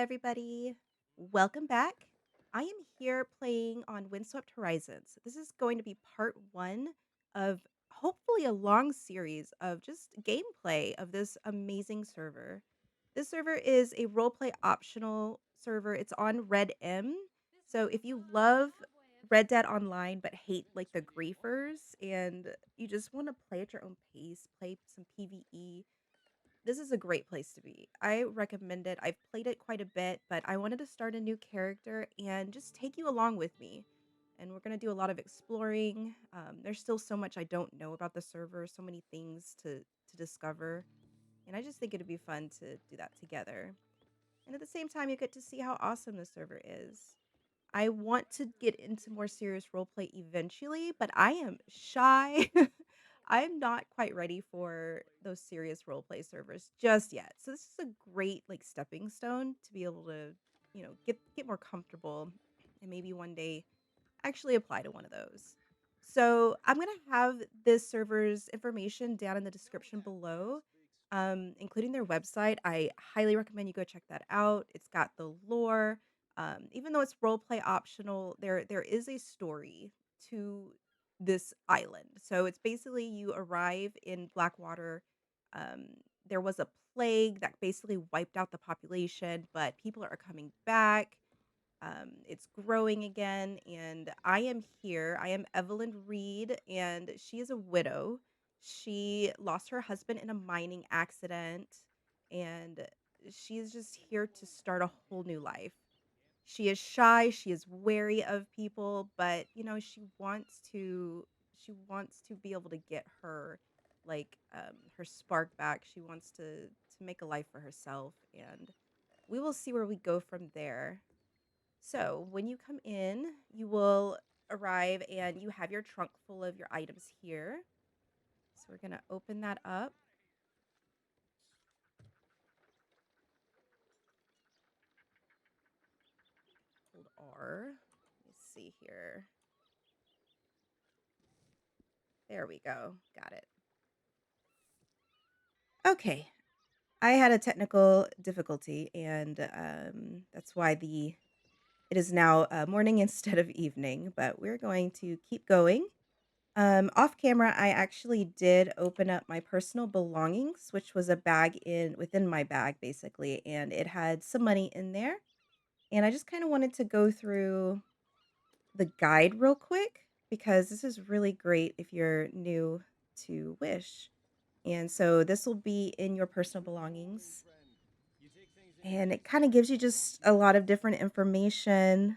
everybody. Welcome back. I am here playing on Windswept Horizons. This is going to be part one of hopefully a long series of just gameplay of this amazing server. This server is a roleplay optional server. It's on RedM. So if you love Red Dead Online but hate like the griefers and you just want to play at your own pace, play some PvE, this is a great place to be. I recommend it. I've played it quite a bit, but I wanted to start a new character and just take you along with me. And we're going to do a lot of exploring. There's still so much I don't know about the server, so many things to discover. And I just think it'd be fun to do that together. And at the same time, you get to see how awesome the server is. I want to get into more serious roleplay eventually, but I am shy. I'm not quite ready for those serious roleplay servers just yet. So this is a great like stepping stone to be able to, get more comfortable and maybe one day actually apply to one of those. So I'm gonna have this server's information down in the description below, including their website. I highly recommend you go check that out. It's got the lore. Even though it's roleplay optional, there is a story to this island. So it's basically you arrive in Blackwater. Um, there was a plague that basically wiped out the population, but people are coming back. It's growing again, and I am here. I am Evelyn Reed, and she is a widow. She lost her husband in a mining accident, and she's just here to start a whole new life. She is shy, she is wary of people, but she wants to be able to get her her spark back. She wants to make a life for herself, and we will see where we go from there. So, when you come in, you will arrive and you have your trunk full of your items here. So, we're going to open that up. Hold R. Let me see here. There we go. Got it. Okay. I had a technical difficulty, and that's why the it is now morning instead of evening. But we're going to keep going. Off camera, I actually did open up my personal belongings, which was a bag in within my bag basically, and it had some money in there. And I just kind of wanted to go through the guide real quick because this is really great if you're new to Wish. And so this will be in your personal belongings, and it kind of gives you just a lot of different information.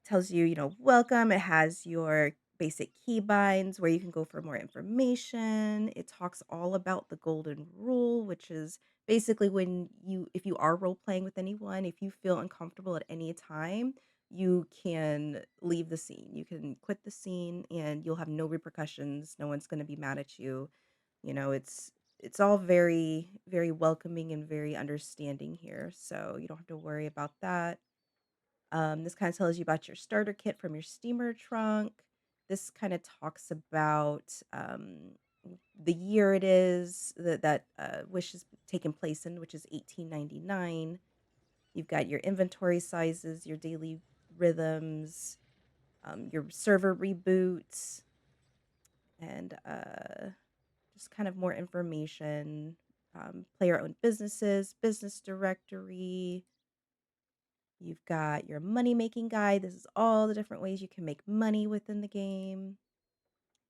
Tells you, welcome. It has your basic keybinds where you can go for more information. It talks all about the golden rule, which is basically if you are role playing with anyone, if you feel uncomfortable at any time, you can leave the scene. You can quit the scene and you'll have no repercussions. No one's going to be mad at you. It's all very, very welcoming and very understanding here. So you don't have to worry about that. This kind of tells you about your starter kit from your steamer trunk. This kind of talks about the year it is that Wish is taking place in, which is 1899. You've got your inventory sizes, your daily rhythms, your server reboots, and just kind of more information. Player owned businesses, business directory. You've got your money making guide. This is all the different ways you can make money within the game.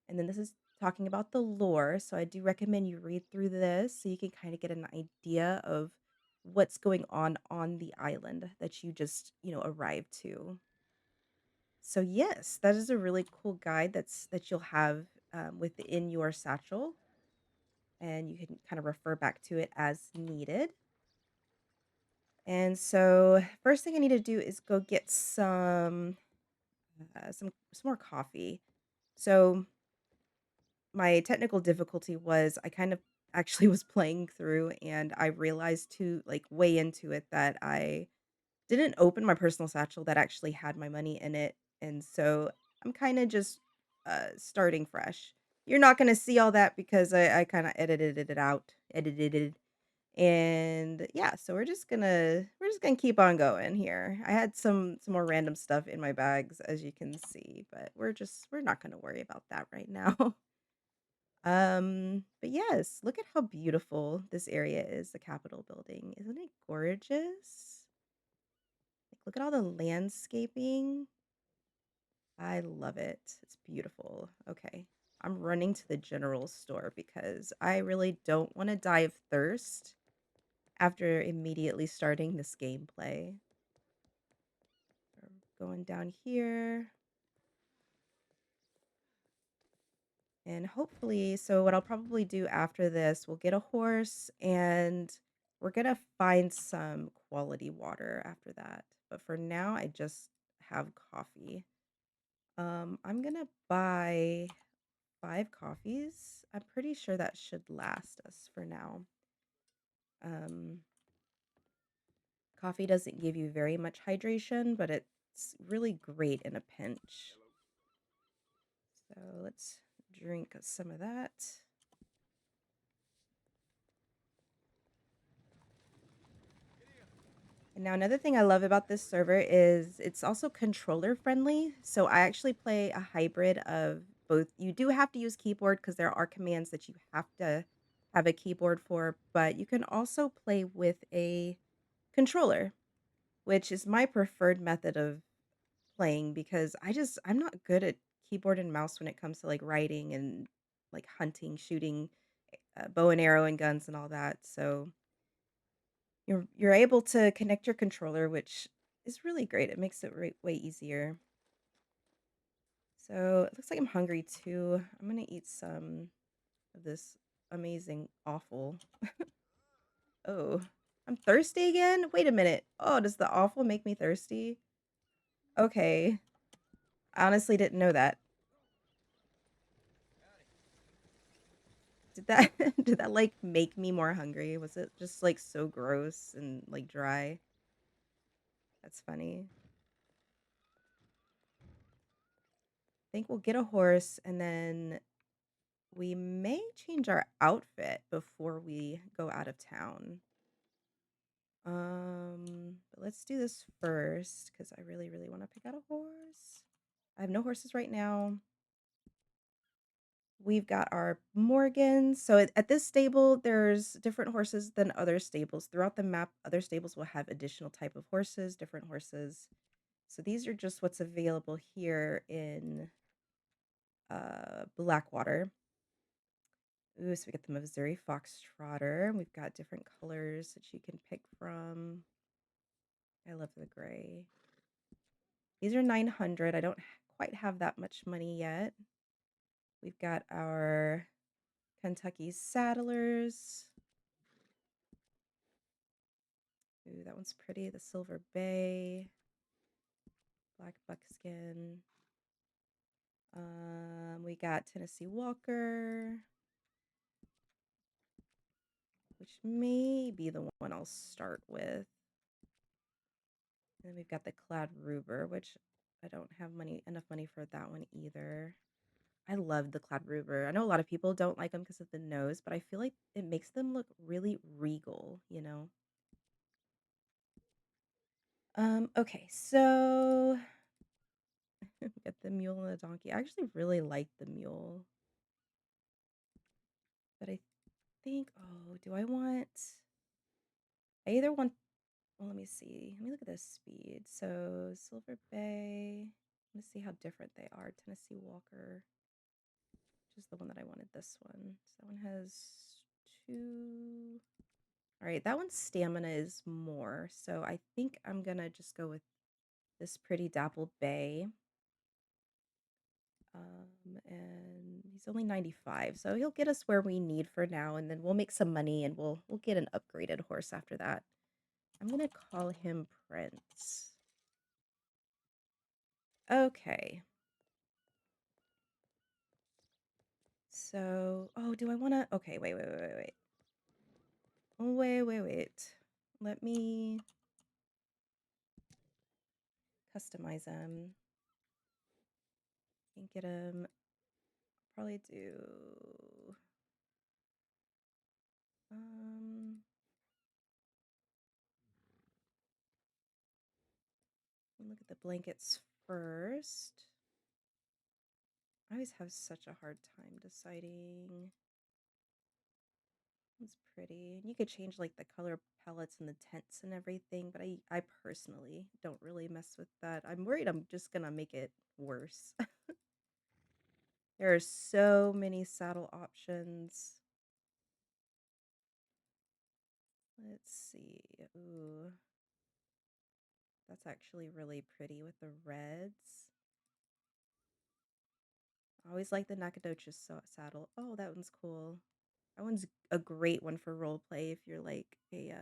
And then this is talking about the lore. So I do recommend you read through this so you can kind of get an idea of what's going on the island that you just, arrived to. So yes, that is a really cool guide that you'll have within your satchel, and you can kind of refer back to it as needed. And so first thing I need to do is go get some more coffee. So my technical difficulty was I kind of actually was playing through and I realized to like way into it that I didn't open my personal satchel that actually had my money in it. And so I'm kind of just starting fresh. You're not going to see all that because I kind of edited it out, edited it. And yeah, so we're just gonna keep on going here. I had some more random stuff in my bags, as you can see, but we're not gonna worry about that right now. But yes, look at how beautiful this area is, the Capitol building. Isn't it gorgeous? Like, look at all the landscaping. I love it. It's beautiful. Okay. I'm running to the general store because I really don't want to die of thirst after immediately starting this gameplay. We're going down here. And hopefully, so what I'll probably do after this, we'll get a horse and we're going to find some quality water after that. But for now, I just have coffee. I'm going to buy 5 coffees. I'm pretty sure that should last us for now. Um, Coffee doesn't give you very much hydration, but it's really great in a pinch. So let's drink some of that. And now another thing I love about this server is it's also controller friendly. So I actually play a hybrid of both. You do have to use keyboard because there are commands that you have to have a keyboard for, but you can also play with a controller, which is my preferred method of playing because I'm not good at keyboard and mouse when it comes to like writing and like hunting, shooting, bow and arrow and guns and all that. So you're able to connect your controller, which is really great. It makes it way easier. So it looks like I'm hungry too. I'm gonna eat some of this amazing awful. Oh, I'm thirsty again? Wait a minute. Oh, does the awful make me thirsty? Okay. I honestly didn't know that. Did that did that like make me more hungry? Was it just like so gross and like dry? That's funny. I think we'll get a horse and then we may change our outfit before we go out of town. But let's do this first because I really, really want to pick out a horse. I have no horses right now. We've got our Morgans. So at this stable, there's different horses than other stables. Throughout the map, other stables will have additional type of horses, different horses. So these are just what's available here in Blackwater. Ooh, so we got the Missouri Fox Trotter. We've got different colors that you can pick from. I love the gray. These are 900. I don't quite have that much money yet. We've got our Kentucky Saddlers. Ooh, that one's pretty. The Silver Bay. Black Buckskin. We got Tennessee Walker, which may be the one I'll start with. And then we've got the Clad Ruber, which I don't have enough money for that one either. I love the Clad Ruber. I know a lot of people don't like them because of the nose, but I feel like it makes them look really regal, you know? Okay, so we got the mule and the donkey. I actually really like the mule, but I think, oh, do I want, I either want, well, let me see. Let me look at the speed. So Silver Bay, let's see how different they are. Tennessee Walker, which is the one that I wanted, this one. So that one has 2. All right, that one's stamina is more. So I think I'm going to just go with this pretty dappled bay. And he's only 95, so he'll get us where we need for now, and then we'll make some money and we'll get an upgraded horse after that. I'm gonna call him Prince. Okay. So, oh, do I want to? Okay, wait. Oh, wait. Let me customize him and get him. Probably do. Um, Look at the blankets first. I always have such a hard time deciding. It's pretty. You could change like the color palettes and the tents and everything, but I personally don't really mess with that. I'm worried I'm just gonna make it worse. There are so many saddle options. Let's see. Ooh, that's actually really pretty with the reds. I always like the Nacogdoches saddle. Oh, that one's cool. That one's a great one for role play if you're like a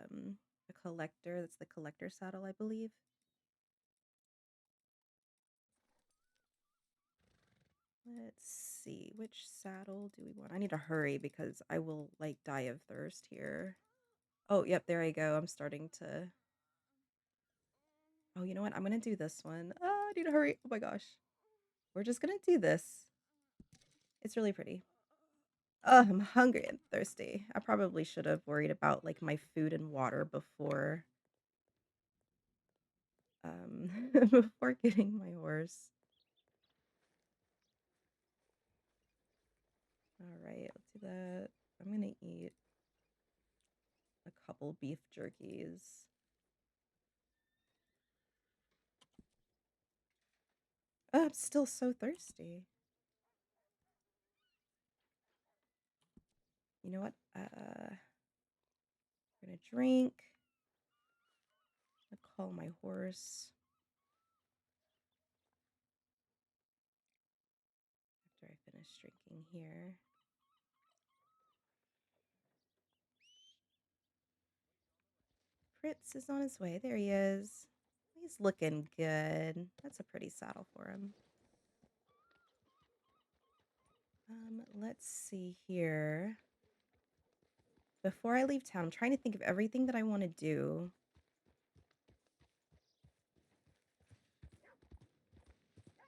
collector. That's the collector saddle, I believe. Let's see, which saddle do we want? I need to hurry because I will like die of thirst here. Oh, yep, there I go. I'm starting to. Oh, you know what? I'm gonna do this one. I need to hurry. Oh my gosh. We're just gonna do this. It's really pretty. Oh, I'm hungry and thirsty. I probably should have worried about like my food and water before getting my horse. All right, let's do that. I'm gonna eat a couple beef jerkies. Oh, I'm still so thirsty. You know what? I'm gonna drink. I'm gonna call my horse after I finish drinking here. Fritz is on his way. There he is. He's looking good. That's a pretty saddle for him. Let's see here. Before I leave town, I'm trying to think of everything that I want to do.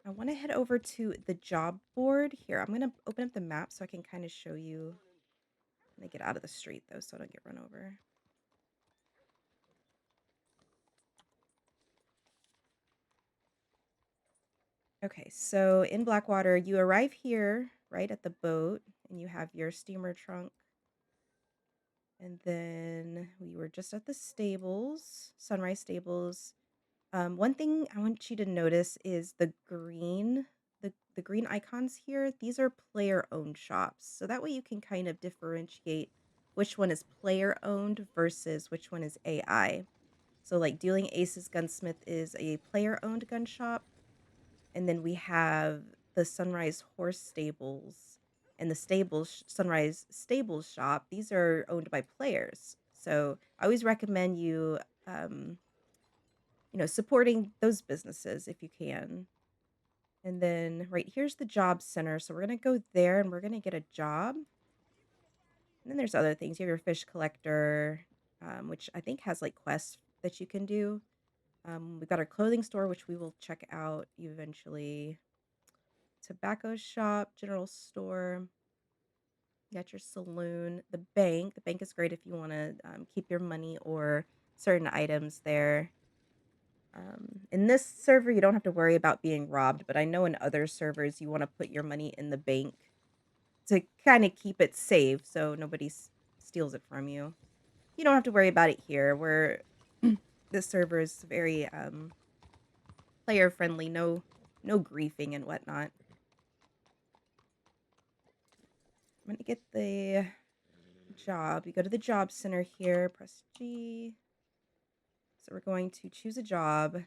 I want to head over to the job board here. I'm going to open up the map so I can kind of show you. I'm going to get out of the street though so I don't get run over. Okay, so in Blackwater, you arrive here right at the boat and you have your steamer trunk. And then we were just at the stables, Sunrise Stables. One thing I want you to notice is the green icons here. These are player-owned shops. So that way you can kind of differentiate which one is player-owned versus which one is AI. So like Dueling Aces Gunsmith is a player-owned gun shop. And then we have the Sunrise Horse Stables and the Sunrise Stables shop. These are owned by players. So I always recommend you supporting those businesses if you can. And then right here's the job center. So we're going to go there and we're going to get a job. And then there's other things. You have your fish collector, which I think has like quests that you can do. We've got our clothing store, which we will check out eventually. Tobacco shop, general store. You got your saloon, the bank. The bank is great if you want to keep your money or certain items there. In this server, you don't have to worry about being robbed, but I know in other servers, you want to put your money in the bank to kind of keep it safe so nobody steals it from you. You don't have to worry about it here. Where this server is very player friendly, no griefing and whatnot. I'm gonna get the job. You go to the job center here, press G. So we're going to choose a job.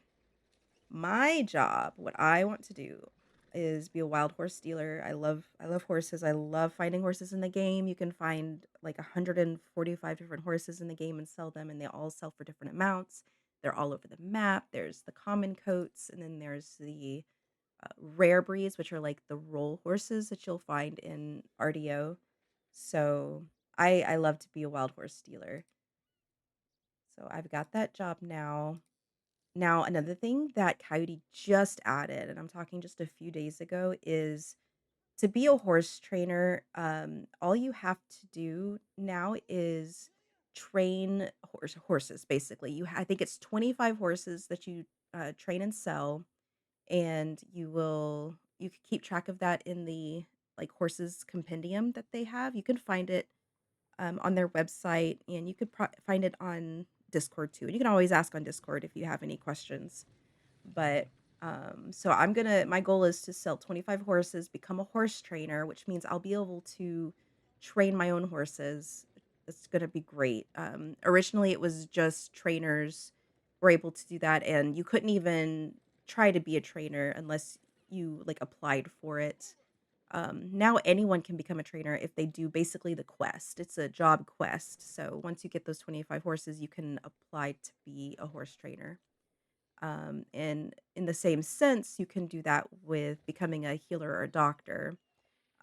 My job, what I want to do is be a wild horse dealer. I love horses. I love finding horses in the game. You can find like 145 different horses in the game and sell them, and they all sell for different amounts. They're all over the map. There's the common coats, and then there's the rare breeds, which are like the roll horses that you'll find in RDO. So I love to be a wild horse dealer. So I've got that job now. Now, another thing that Coyote just added, and I'm talking just a few days ago, is to be a horse trainer, all you have to do now is train horses, basically. I think it's 25 horses that you train and sell, and you can keep track of that in the like horses compendium that they have. You can find it on their website, and you could find it on Discord too. And you can always ask on Discord if you have any questions. But so my goal is to sell 25 horses, become a horse trainer, which means I'll be able to train my own horses. It's gonna be great. Originally, it was just trainers were able to do that, and you couldn't even try to be a trainer unless you like applied for it. Now anyone can become a trainer if they do basically the quest. It's a job quest. So once you get those 25 horses, you can apply to be a horse trainer. And in the same sense, you can do that with becoming a healer or a doctor.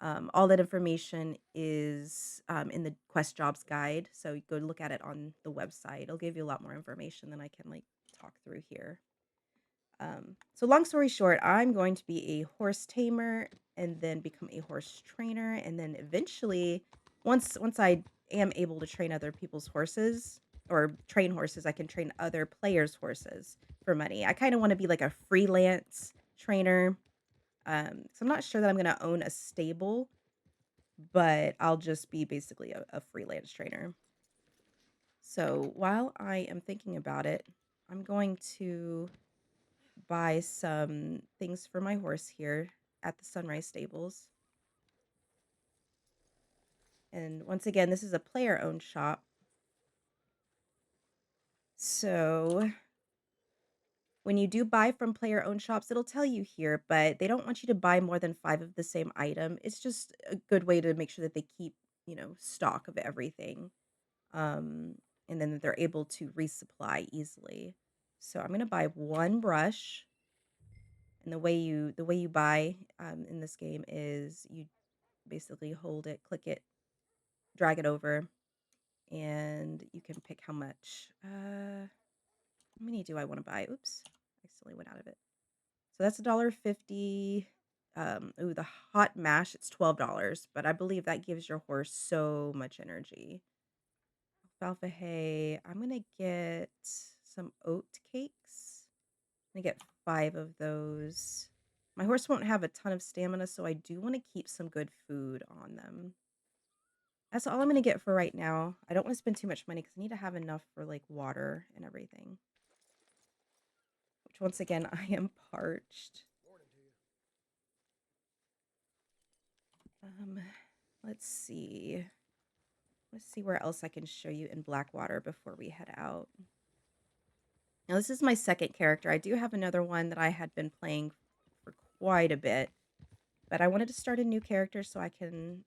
All that information is in the quest jobs guide. So you go look at it on the website. It'll give you a lot more information than I can like talk through here. So long story short, I'm going to be a horse tamer and then become a horse trainer, and then eventually, once I am able to train other people's horses or train horses, I can train other players' horses for money. I kind of want to be like a freelance trainer. So I'm not sure that I'm going to own a stable, but I'll just be basically a freelance trainer. So while I am thinking about it, I'm going to buy some things for my horse here at the Sunrise Stables. And once again, this is a player owned shop. So when you do buy from player owned shops, it'll tell you here, but they don't want you to buy more than 5 of the same item. It's just a good way to make sure that they keep, stock of everything. Um, and then that they're able to resupply easily. So I'm gonna buy one brush, and the way you buy in this game is you basically hold it, click it, drag it over, and you can pick how much. How many do I want to buy? Oops, I accidentally went out of it. So that's $1.50. Ooh, the hot mash, it's $12, but I believe that gives your horse so much energy. Alfalfa hay. I'm gonna get some oat cakes. I'm gonna get 5 of those. My horse won't have a ton of stamina, so I do want to keep some good food on them. That's all I'm gonna get for right now. I don't wanna spend too much money because I need to have enough for, like, water and everything. Which, once again, I am parched. Um, let's see. Let's see where else I can show you in Blackwater before we head out. Now, this is my second character. I do have another one that I had been playing for quite a bit, but I wanted to start a new character so I can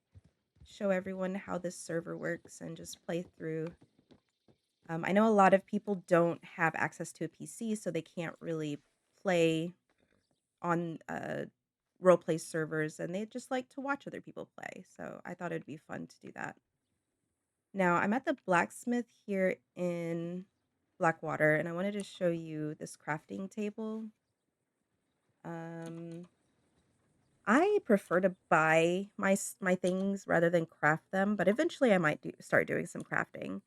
show everyone how this server works and just play through. I know a lot of people don't have access to a PC, so they can't really play on roleplay servers, and they just like to watch other people play. So I thought it'd be fun to do that. Now I'm at the blacksmith here in Blackwater, and I wanted to show you this crafting table. Um, I prefer to buy my things rather than craft them, but eventually I might start doing some crafting.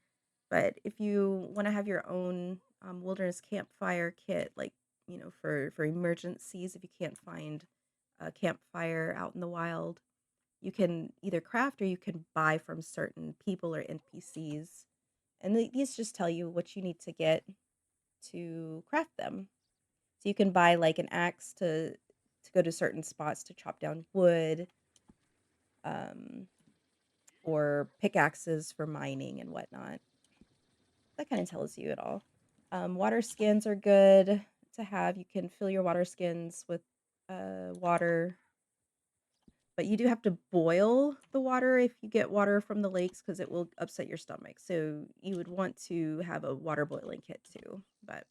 But if you want to have your own wilderness campfire kit, like for emergencies, if you can't find a campfire out in the wild, you can either craft or you can buy from certain people or NPCs, and these just tell you what you need to get to craft them. So you can buy like an axe to go to certain spots to chop down wood, um, or pickaxes for mining and whatnot. That kind of tells you it all. Water skins are good to have. You can fill your water skins with water, but you do have to boil the water if you get water from the lakes because it will upset your stomach. So you would want to have a water boiling kit too. But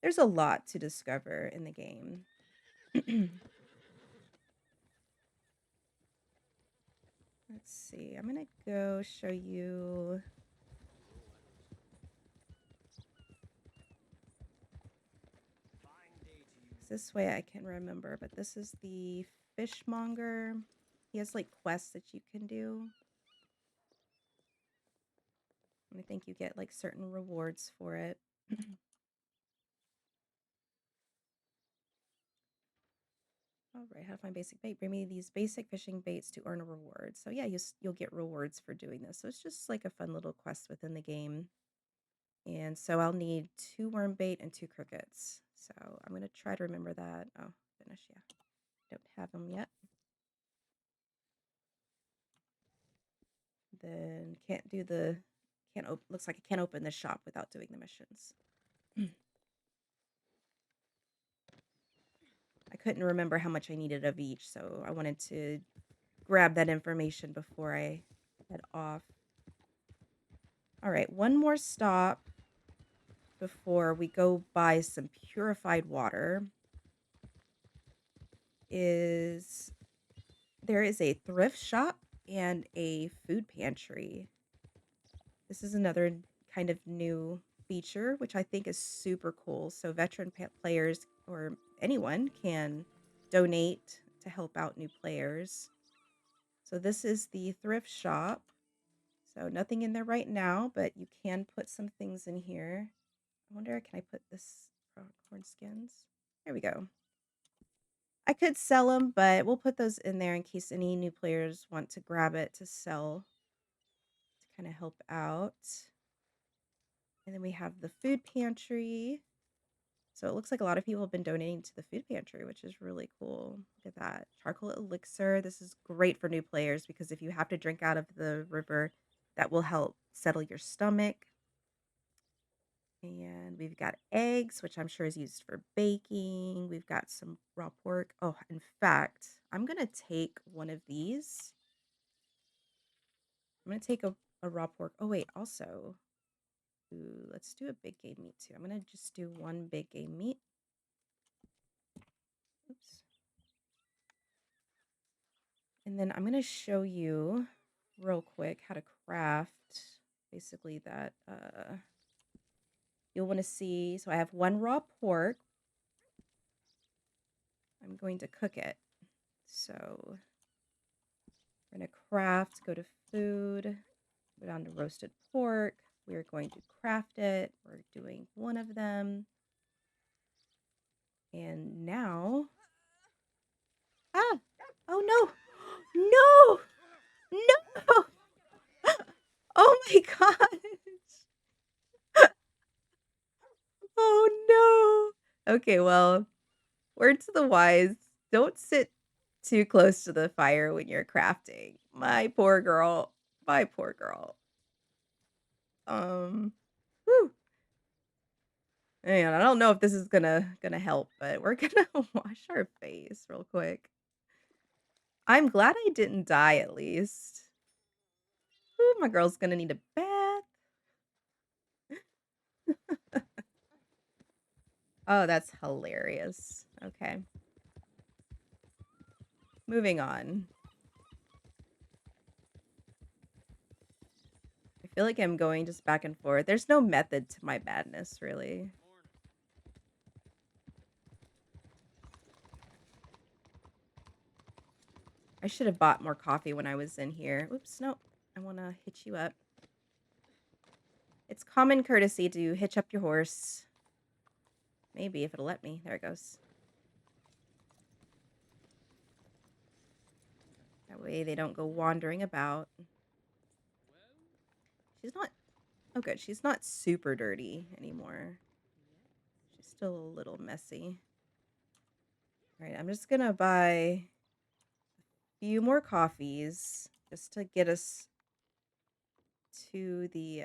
there's a lot to discover in the game. Let's see. I'm going to go show you. This way I can remember, but this is the fishmonger. He has like quests that you can do. And I think you get like certain rewards for it. All right, how to find basic bait. Bring me these basic fishing baits to earn a reward. So yeah, you'll get rewards for doing this. So it's just like a fun little quest within the game. And so I'll need 2 worm bait and 2 crickets. So I'm going to try to remember that. Oh, finish, yeah. Don't have them yet. Then can't do the, looks like I can't open the shop without doing the missions. I couldn't remember how much I needed of each, so I wanted to grab that information before I head off. All right, one more stop before we go buy some purified water is there is a thrift shop and a food pantry. This is another kind of new feature, which I think is super cool. So veteran players or anyone can donate to help out new players. So this is the thrift shop. So nothing in there right now, but you can put some things in here. I wonder, can I put this corn skins? There we go. I could sell them, but we'll put those in there in case any new players want to grab it to sell to kind of help out. And then we have the food pantry. So it looks like a lot of people have been donating to the food pantry, which is really cool. Look at that. Charcoal elixir. This is great for new players because if you have to drink out of the river, that will help settle your stomach. And we've got eggs, which I'm sure is used for baking. We've got some raw pork. Oh, in fact, I'm going to take one of these. I'm going to take a raw pork. Oh, wait, also, ooh, let's do a big game meat too. I'm going to just do one big game meat. Oops. And then I'm going to show you real quick how to craft basically that. You'll want to see. So I have one raw pork. I'm going to cook it. So we're going to craft, go to food, go down to roasted pork. We're going to craft it. We're doing one of them. And now, ah, oh no, no, no. Oh my gosh. Oh no. Okay, well, word to the wise, don't sit too close to the fire when you're crafting. My poor girl. My poor girl. Whew. And I don't know if this is gonna help, but we're gonna wash our face real quick. I'm glad I didn't die at least. Ooh, my girl's gonna need a bath. Oh, that's hilarious. Okay. Moving on. I feel like I'm going just back and forth. There's no method to my madness, really. I should have bought more coffee when I was in here. Oops, no. I want to hitch you up. It's common courtesy to hitch up your horse. Maybe if it'll let me. There it goes. That way they don't go wandering about. She's not... Oh, good. She's not super dirty anymore. She's still a little messy. All right, I'm just going to buy a few more coffees just to get us to the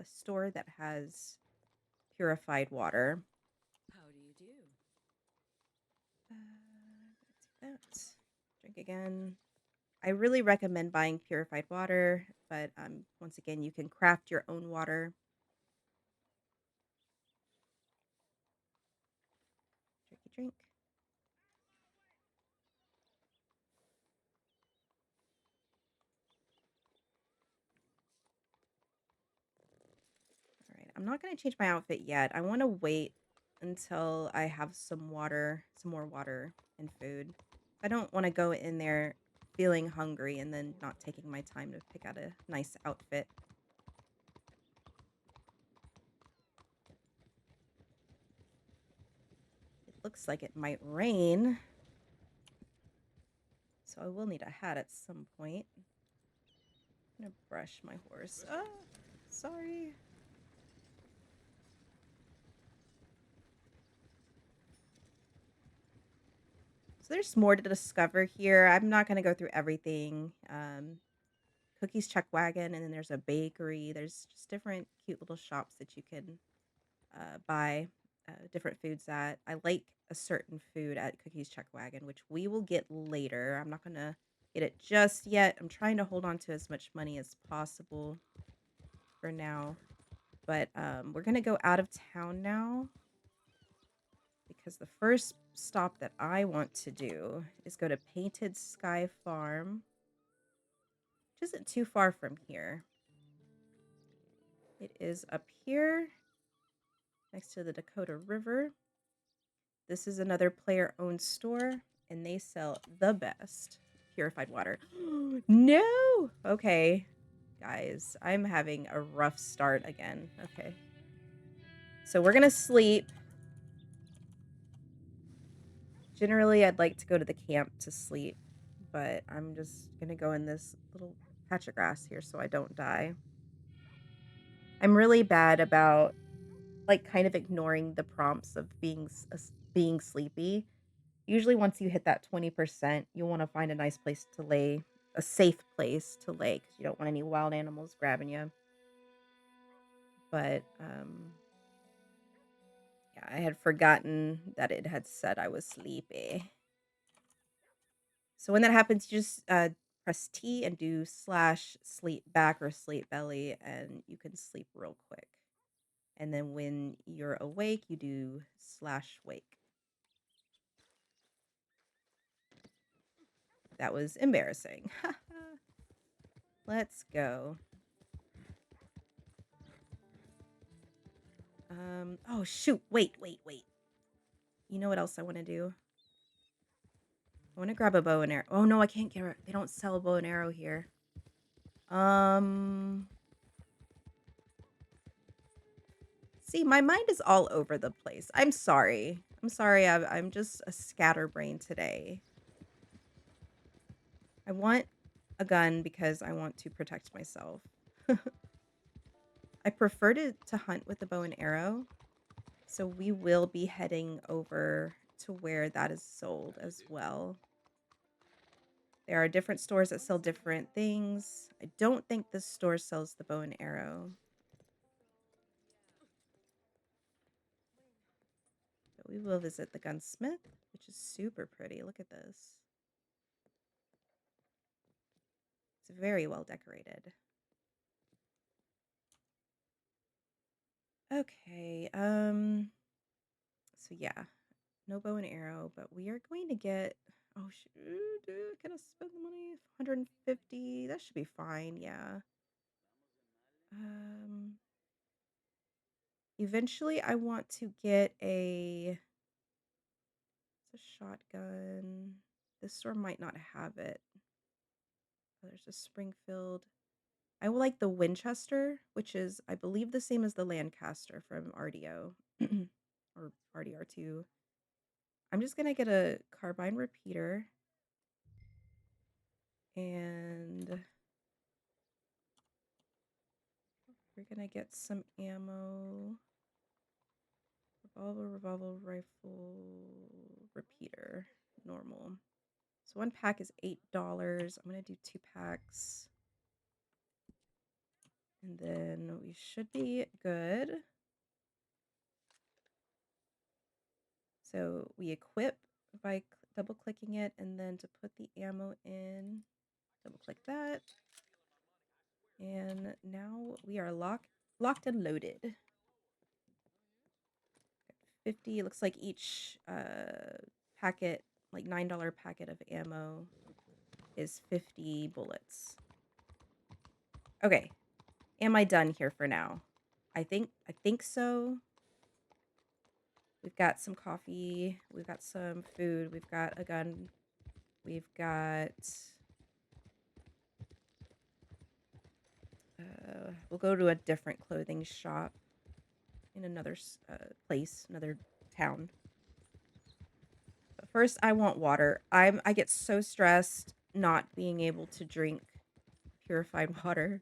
store that has purified water. How do you do? That. Drink again. I really recommend buying purified water, but once again, you can craft your own water. Drink. All right, I'm not going to change my outfit yet. I want to wait until I have some more water and food. I don't want to go in there feeling hungry and then not taking my time to pick out a nice outfit. It looks like it might rain. So I will need a hat at some point. I'm gonna brush my horse. Oh, sorry. So there's more to discover here. I'm not gonna go through everything. Cookies Chuck Wagon, and then there's a bakery. There's just different cute little shops that you can buy different foods at. I like a certain food at Cookies Chuck Wagon, which we will get later. I'm not gonna get it just yet. I'm trying to hold on to as much money as possible for now. But we're gonna go out of town now because the first stop that I want to do is go to Painted Sky Farm, which isn't too far from here. It is up here next to the Dakota River. This is another player-owned store, and they sell the best purified water. No! Okay, guys, I'm having a rough start again. Okay. So we're gonna sleep. Generally, I'd like to go to the camp to sleep, but I'm just gonna go in this little patch of grass here so I don't die. I'm really bad about, like, kind of ignoring the prompts of being sleepy. Usually once you hit that 20%, you'll wanna find a nice place to lay, a safe place to lay, because you don't want any wild animals grabbing you. But, yeah, I had forgotten that it had said I was sleepy. So when that happens, you just, press T and do /sleep back or sleep belly, and you can sleep real quick. And then when you're awake, you do /wake. That was embarrassing. Let's go. Oh shoot, wait. You know what else I want to do? I want to grab a bow and arrow. Oh no, I can't get it. They don't sell a bow and arrow here. See, my mind is all over the place. I'm sorry. I'm just a scatterbrain today. I want a gun because I want to protect myself. I prefer to hunt with the bow and arrow. So we will be heading over to where that is sold as well. There are different stores that sell different things. I don't think this store sells the bow and arrow. But we will visit the gunsmith, which is super pretty. Look at this. It's very well decorated. Okay, so yeah, no bow and arrow, but we are going to get, oh shoot, can I spend the money? 150, that should be fine, yeah. Eventually I want to get it's a shotgun. This store might not have it. Oh, there's a Springfield. I will like the Winchester, which is, I believe, the same as the Lancaster from RDO or RDR2. I'm just going to get a carbine repeater. And we're going to get some ammo. Revolver, rifle, repeater, normal. So one pack is $8. I'm going to do 2 packs. And then we should be good. So we equip by double clicking it, and then to put the ammo in, double click that. And now we are locked and loaded. 50, it looks like each packet, like $9 packet of ammo is 50 bullets. Okay. Am I done here for now? I think so. We've got some coffee, we've got some food, we've got a gun, we've got we'll go to a different clothing shop in another place, another town. But first, I want water. I get so stressed not being able to drink purified water.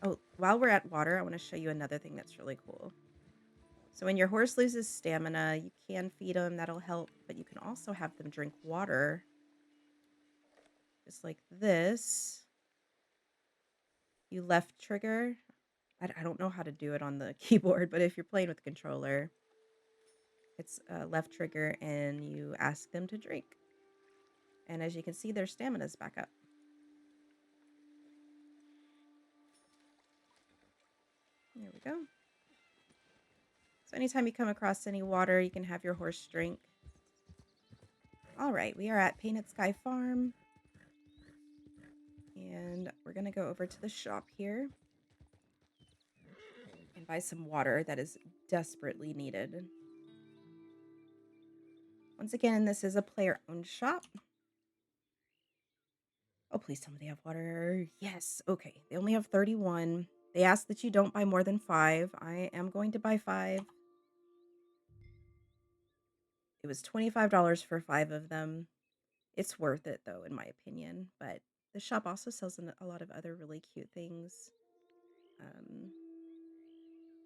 Oh, while we're at water, I want to show you another thing that's really cool. So when your horse loses stamina, you can feed them. That'll help. But you can also have them drink water. Just like this. You left trigger. I don't know how to do it on the keyboard, but if you're playing with the controller, it's left trigger and you ask them to drink. And as you can see, their stamina's back up. There we go. So anytime you come across any water, you can have your horse drink. All right, we are at Painted Sky Farm. And we're going to go over to the shop here and buy some water that is desperately needed. Once again, this is a player-owned shop. Oh, please tell me they have water. Yes. Okay. They only have 31. They ask that you don't buy more than 5. I am going to buy 5. It was $25 for 5 of them. It's worth it, though, in my opinion. But the shop also sells a lot of other really cute things.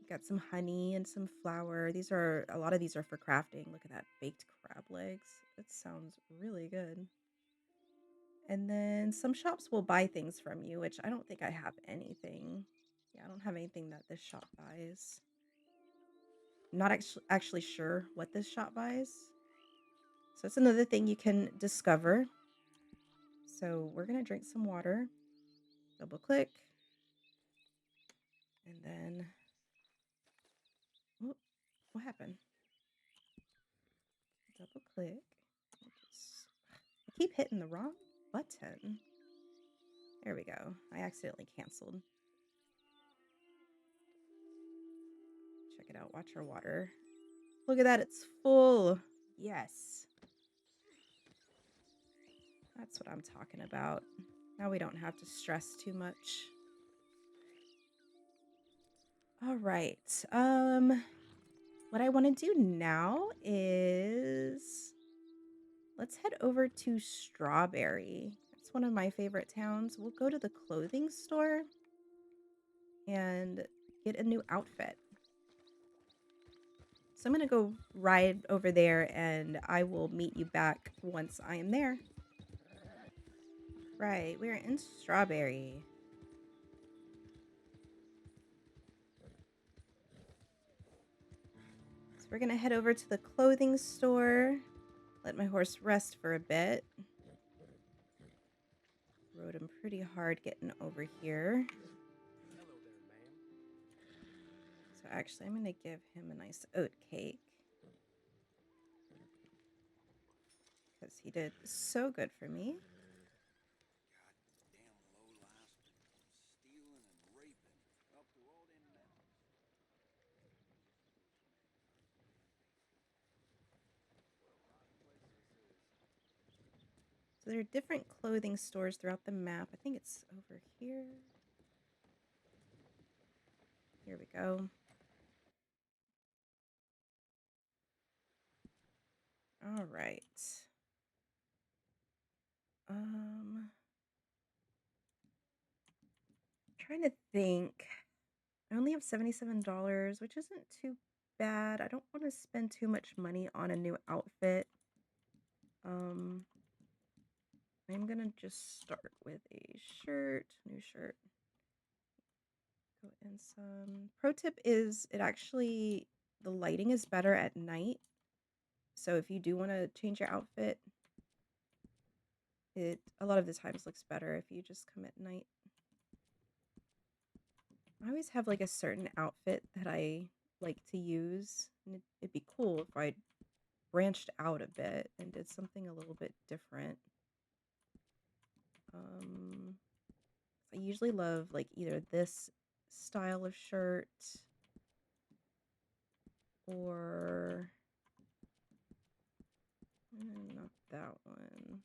Got some honey and some flour. A lot of these are for crafting. Look at that baked crab legs. That sounds really good. And then some shops will buy things from you, which I don't think I have anything. Yeah, I don't have anything that this shop buys. I'm not actually sure what this shop buys. So it's another thing you can discover. So we're going to drink some water. Double click. And then, oh, what happened? Double click. I keep hitting the wrong button. There we go. I accidentally canceled. Check it out. Watch our water. Look at that. It's full. Yes. That's what I'm talking about. Now we don't have to stress too much. All right. What I want to do now is let's head over to Strawberry. It's one of my favorite towns. We'll go to the clothing store and get a new outfit. So I'm going to go ride over there and I will meet you back once I am there. Right, we're in Strawberry. So we're going to head over to the clothing store. Let my horse rest for a bit. Rode him pretty hard getting over here. Hello there, ma'am. So actually, I'm going to give him a nice oat cake. Because he did so good for me. Goddamn low-lives, stealing and raping up through all them mountains. What a rotten place this is. So there are different clothing stores throughout the map. I think it's over here. Here we go. All right. Trying to think. I only have $77, which isn't too bad. I don't want to spend too much money on a new outfit. I'm gonna just start with a shirt, new shirt. Go in some. Pro tip is the lighting is better at night. So if you do want to change your outfit, it a lot of the times looks better if you just come at night. I always have like a certain outfit that I like to use. And it'd be cool if I branched out a bit and did something a little bit different. I usually love like either this style of shirt or not that one.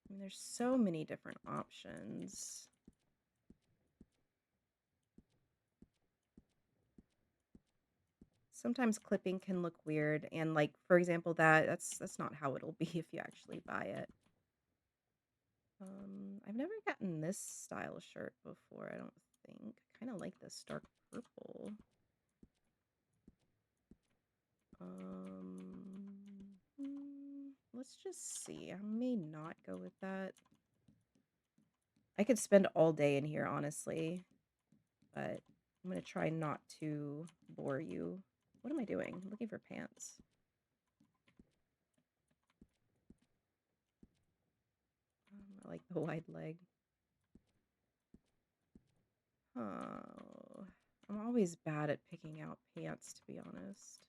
I mean, there's so many different options. Sometimes clipping can look weird, and, like, for example, that's not how it'll be if you actually buy it. I've never gotten this style shirt before, I don't think. Kinda like this dark purple. Let's just see. I may not go with that. I could spend all day in here, honestly, but I'm gonna try not to bore you. What am I doing? I'm looking for pants. I like the wide leg. Oh, I'm always bad at picking out pants, to be honest.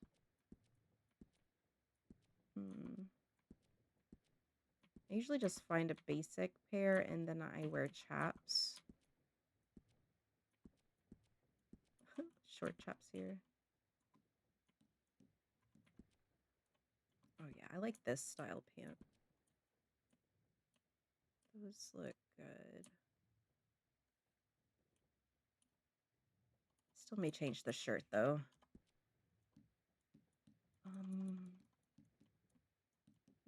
I usually just find a basic pair and then I wear chaps. Short chaps here. Oh yeah, I like this style pant. Those look good. Still may change the shirt though.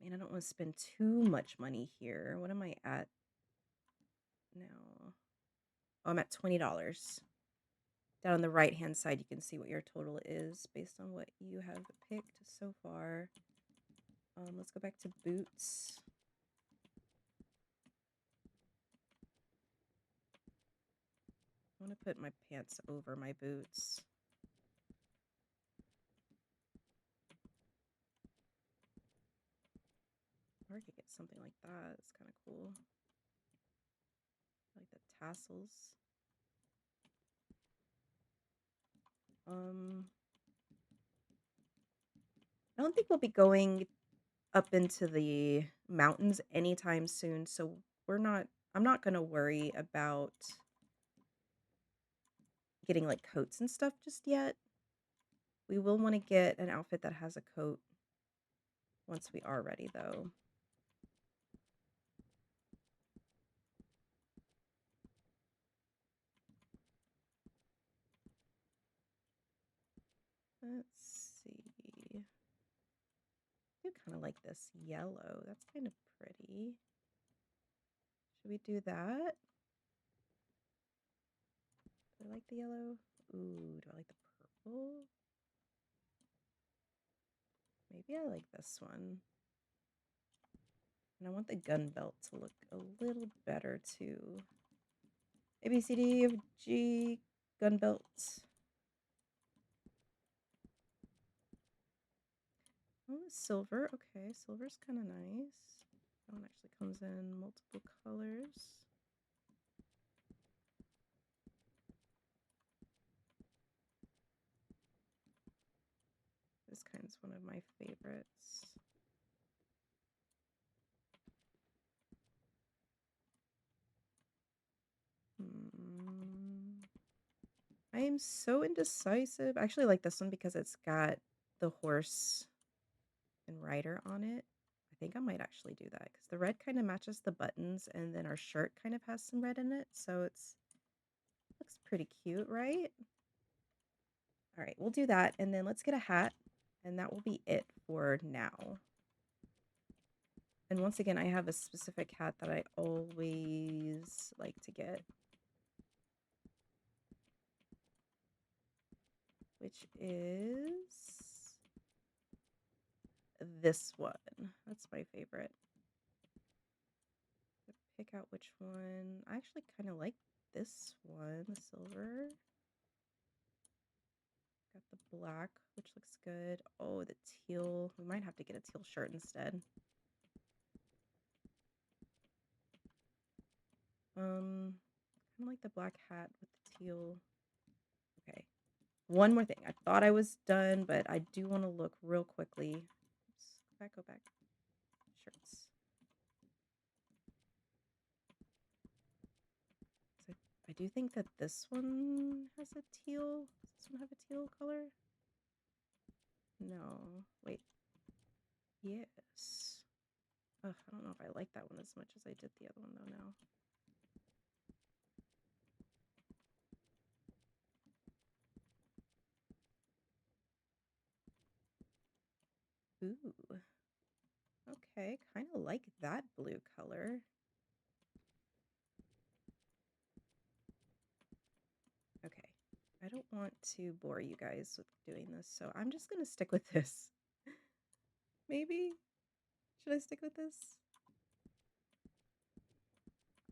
Man, I don't want to spend too much money here. What am I at now? Oh, I'm at $20. Down on the right-hand side, you can see what your total is based on what you have picked so far. Let's go back to boots. I want to put my pants over my boots. Or I could get something like that. It's kind of cool. I like the tassels. I don't think we'll be going up into the mountains anytime soon, so I'm not going to worry about getting like coats and stuff just yet. We will want to get an outfit that has a coat once we are ready though. Let's see. I do kind of like this yellow. That's kind of pretty. Should we do that? Do I like the yellow? Ooh, do I like the purple? Maybe I like this one. And I want the gun belt to look a little better too. A, B, C, D, F, G, gun belt. Oh, silver. Okay, silver's kind of nice. That one actually comes in multiple colors. This kind's one of my favorites. I am so indecisive. I actually like this one because it's got the horse and rider on it. I think I might actually do that because the red kind of matches the buttons and then our shirt kind of has some red in it. So looks pretty cute, right? All right, we'll do that. And then let's get a hat and that will be it for now. And once again, I have a specific hat that I always like to get, which is this one. That's my favorite. Pick out which one. I actually kind of like this one, the silver. Got the black, which looks good. Oh, the teal. We might have to get a teal shirt instead. Kind of like the black hat with the teal. Okay. One more thing. I thought I was done, but I do want to look real quickly. Oops. Go back. Shirts. So I do think that this one has a teal. Does this one have a teal color? No. Wait. Yes. Ugh, I don't know if I like that one as much as I did the other one though now. Ooh. Okay, kind of like that blue color. Okay. I don't want to bore you guys with doing this, so I'm just going to stick with this. Maybe? Should I stick with this?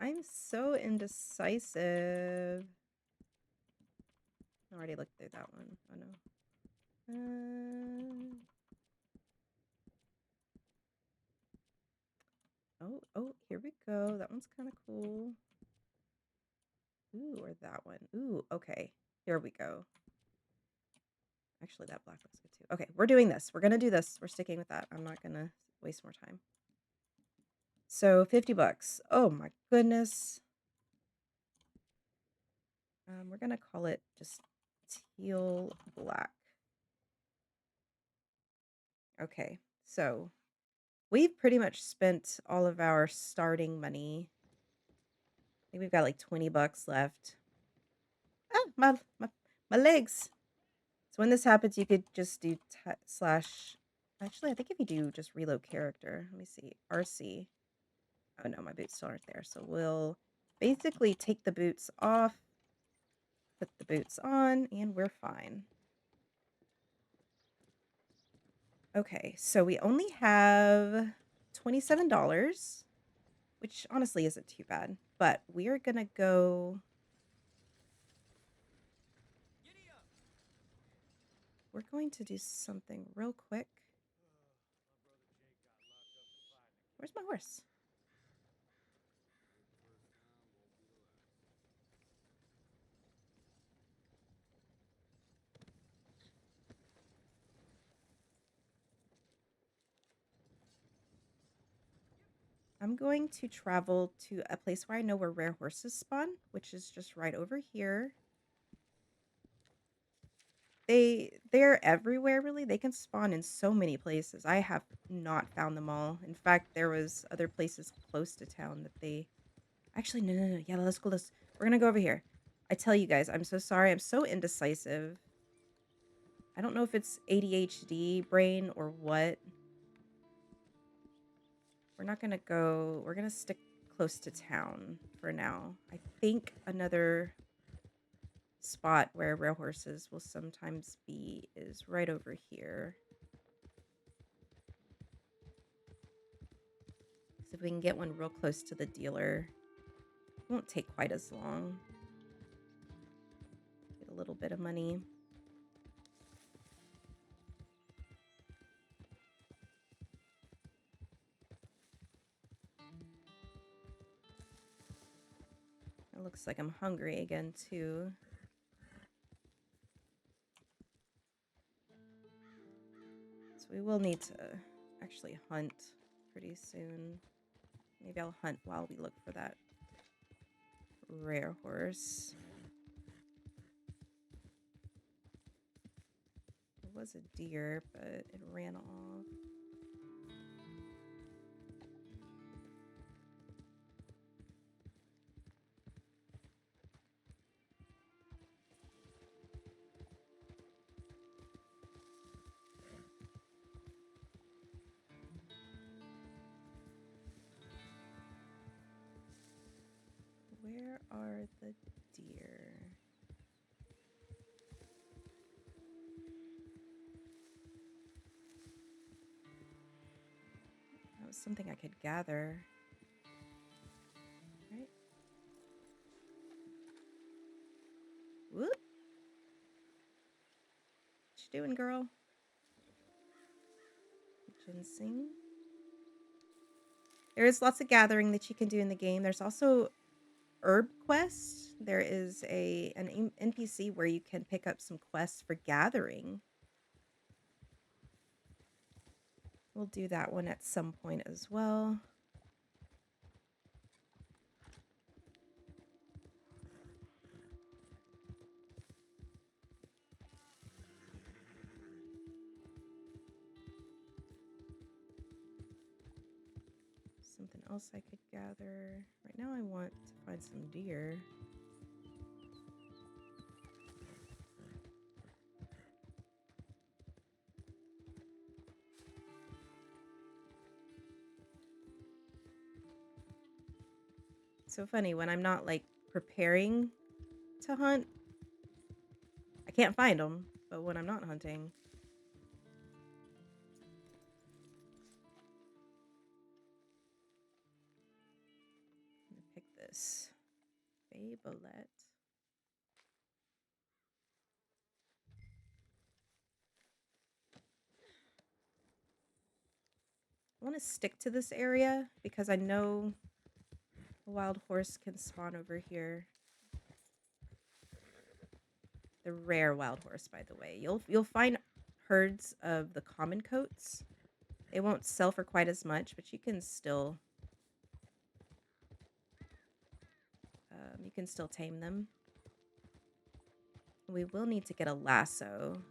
I'm so indecisive. I already looked through that one. Oh no. Oh, here we go. That one's kind of cool. Ooh, or that one. Ooh, okay. Here we go. Actually, that black looks good too. Okay, we're doing this. We're going to do this. We're sticking with that. I'm not going to waste more time. So, 50 bucks. Oh my goodness. We're going to call it just teal black. Okay, so we've pretty much spent all of our starting money. I think we've got like 20 bucks left. Ah, my legs. So when this happens, you could just do slash. Actually, I think if you do just reload character, let me see, RC. Oh no, my boots still aren't there. So we'll basically take the boots off, put the boots on, and we're fine. Okay, so we only have $27, which honestly isn't too bad. But we're gonna go. We're going to do something real quick. Where's my horse? I'm going to travel to a place where I know where rare horses spawn, which is just right over here. They're everywhere, really. They can spawn in so many places. I have not found them all. In fact, there was other places close to town that they... Actually, no. Yeah, let's go. We're going to go over here. I tell you guys, I'm so sorry. I'm so indecisive. I don't know if it's ADHD brain or what. We're not going to go... We're going to stick close to town for now. I think another spot where rare horses will sometimes be is right over here. So if we can get one real close to the dealer, it won't take quite as long. Get a little bit of money. It looks like I'm hungry again too. So we will need to actually hunt pretty soon. Maybe I'll hunt while we look for that rare horse. It was a deer, but it ran off. Where are the deer? That was something I could gather. Right? Whoop. What you doing, girl? Ginseng. There is lots of gathering that you can do in the game. There's also herb quests. There is an NPC where you can pick up some quests for gathering. We'll do that one at some point as well. Something else I could gather. Right now I want to find some deer. so funny when I'm not like preparing to hunt, I can't find them, but when I'm not hunting, I'm gonna pick this Babylette. I want to stick to this area because I know a wild horse can spawn over here. The rare wild horse, by the way. You'll find herds of the common coats. They won't sell for quite as much, but you can still tame them. We will need to get a lasso,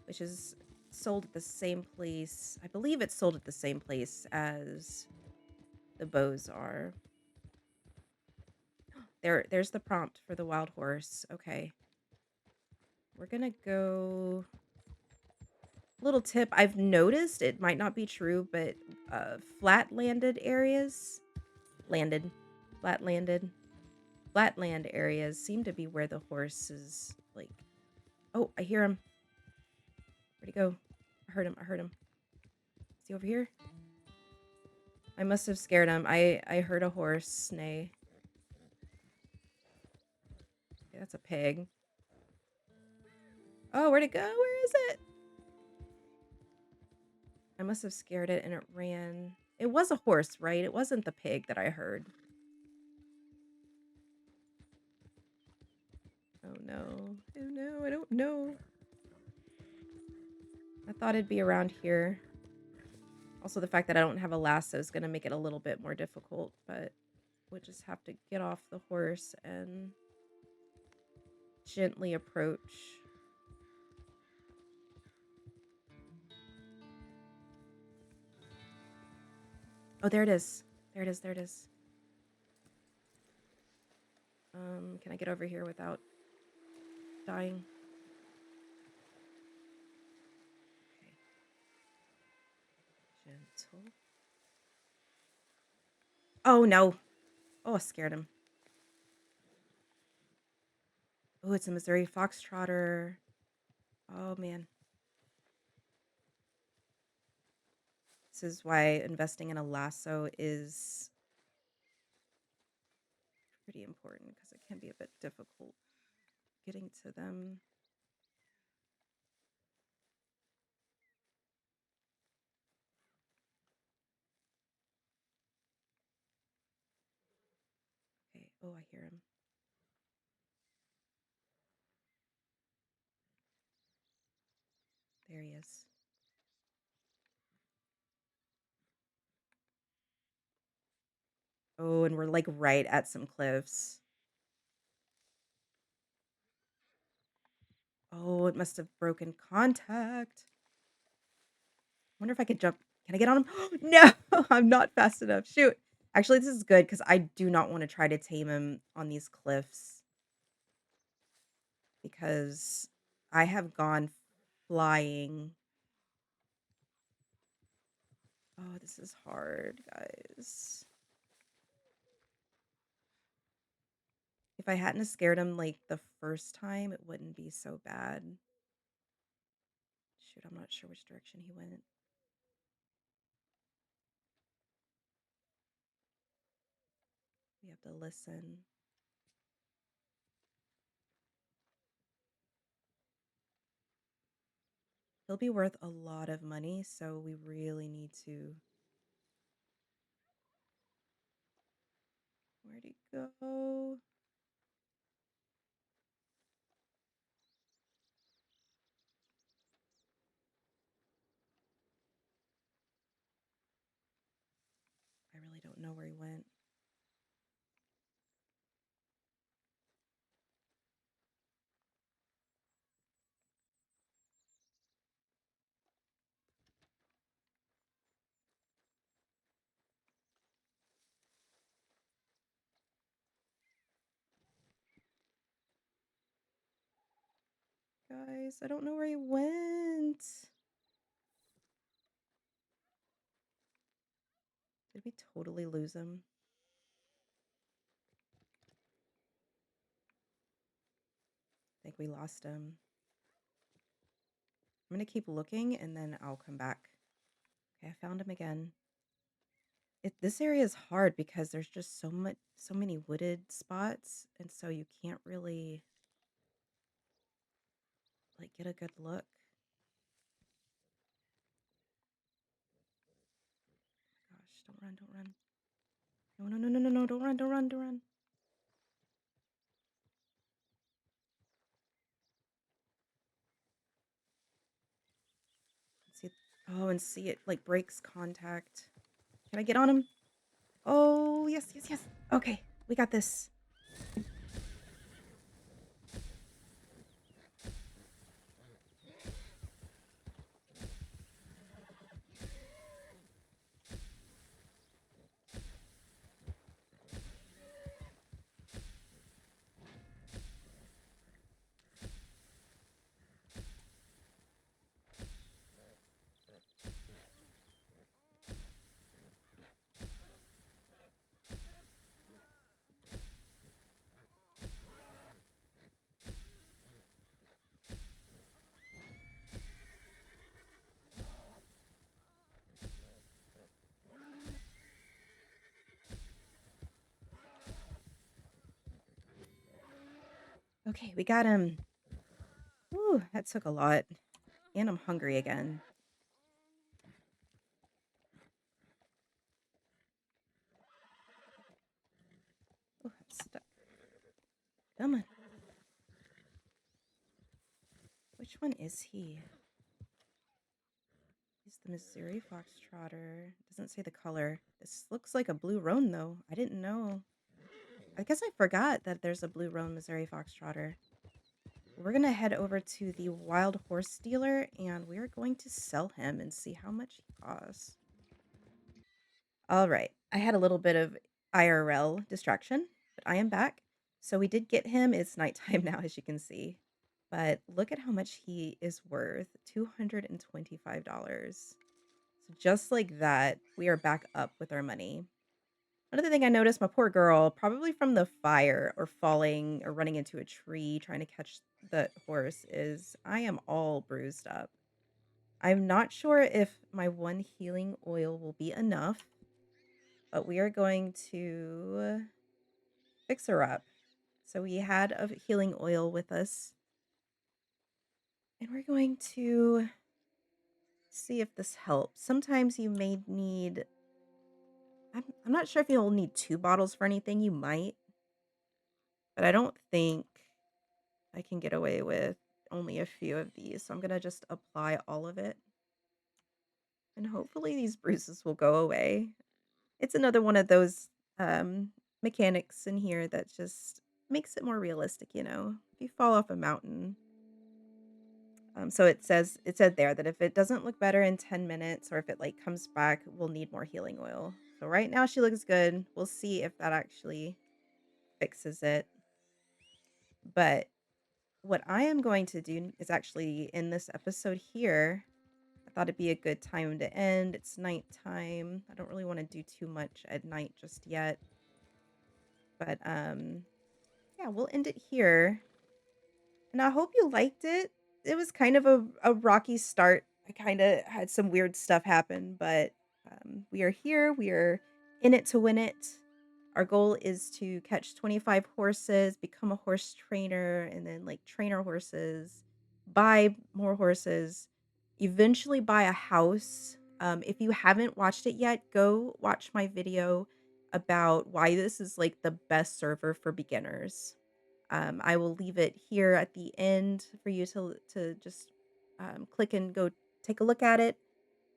which is sold at the same place. I believe it's sold at the same place as the bows are. There's the prompt for the wild horse. Okay. We're gonna go. Little tip, I've noticed, it might not be true, but flat-landed areas, landed, flat-landed, flatland areas seem to be where the horse is, like, oh, I hear him. Where'd he go? I heard him. Is he over here? I must have scared him. I heard a horse neigh. Okay, that's a pig. Oh, where'd it go? Where is it? I must have scared it and it ran. It was a horse, right? It wasn't the pig that I heard. Oh no. Oh no, I don't know. I thought it'd be around here. Also, the fact that I don't have a lasso is going to make it a little bit more difficult, but we'll just have to get off the horse and gently approach. Oh, there it is. There it is. There it is. Can I get over here without dying? Okay. Gentle. Oh, no. Oh, I scared him. Oh, it's a Missouri fox trotter. Oh, man. This is why investing in a lasso is pretty important because it can be a bit difficult getting to them. Okay. Oh, I hear him. There he is. Oh, and we're like right at some cliffs. Oh, it must have broken contact. Wonder if I could jump. Can I get on him? No, I'm not fast enough. Shoot. Actually, this is good because I do not want to try to tame him on these cliffs because I have gone flying. Oh, this is hard, guys. If I hadn't scared him like the first time, it wouldn't be so bad. Shoot, I'm not sure which direction he went. We have to listen. He'll be worth a lot of money, so we really need to. Where'd he go? I really don't know where he went. Guys, I don't know where he went. Did we totally lose him? we lost him. I'm gonna keep looking and then I'll come back. Okay, I found him again. This area is hard because there's just so many wooded spots, and so you can't really like get a good look. Gosh, don't run, don't run. No, no, no, no, no, no, don't run, don't run, don't run. See, oh, and see it like breaks contact. Can I get on him? Oh, yes, yes, yes. Okay, we got this. Okay, we got him. Ooh, that took a lot. And I'm hungry again. Oh, I'm stuck. Come on. Which one is he? He's the Missouri Fox Trotter. Doesn't say the color. This looks like a blue roan, though. I didn't know. I guess I forgot that there's a blue roan Missouri Fox Trotter. We're going to head over to the wild horse dealer, and we're going to sell him and see how much he costs. All right. I had a little bit of IRL distraction, but I am back. So we did get him. It's nighttime now, as you can see. But look at how much he is worth, $225. So just like that, we are back up with our money. Another thing I noticed, my poor girl, probably from the fire or falling or running into a tree trying to catch the horse, is I am all bruised up. I'm not sure if my one healing oil will be enough, but we are going to fix her up. So we had a healing oil with us, and we're going to see if this helps. Sometimes you may need, I'm not sure if you'll need 2 bottles for anything. You might, but I don't think I can get away with only a few of these. So I'm going to just apply all of it, and hopefully these bruises will go away. It's another one of those um, mechanics in here that just makes it more realistic, you know. If you fall off a mountain, so it said there that if it doesn't look better in 10 minutes or if it like comes back, we'll need more healing oil. So right now she looks good. We'll see if that actually fixes it. But what I am going to do is actually in this episode here, I thought it'd be a good time to end. It's nighttime. I don't really want to do too much at night just yet. But yeah, we'll end it here. And I hope you liked it. It was kind of a rocky start. I kind of had some weird stuff happen, but we are here. We are in it to win it. Our goal is to catch 25 horses, become a horse trainer, and then like train our horses, buy more horses, eventually buy a house. If you haven't watched it yet, go watch my video about why this is like the best server for beginners. I will leave it here at the end for you to just click and go take a look at it.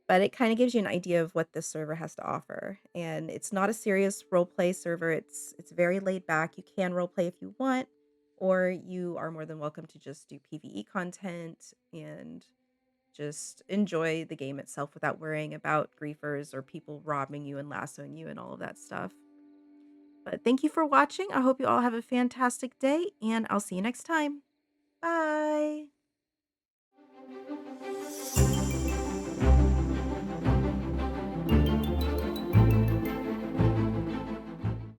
But it kind of gives you an idea of what this server has to offer. And it's not a serious role play server. It's very laid back. You can role play if you want, or you are more than welcome to just do PvE content and just enjoy the game itself without worrying about griefers or people robbing you and lassoing you and all of that stuff. But thank you for watching. I hope you all have a fantastic day, and I'll see you next time. Bye.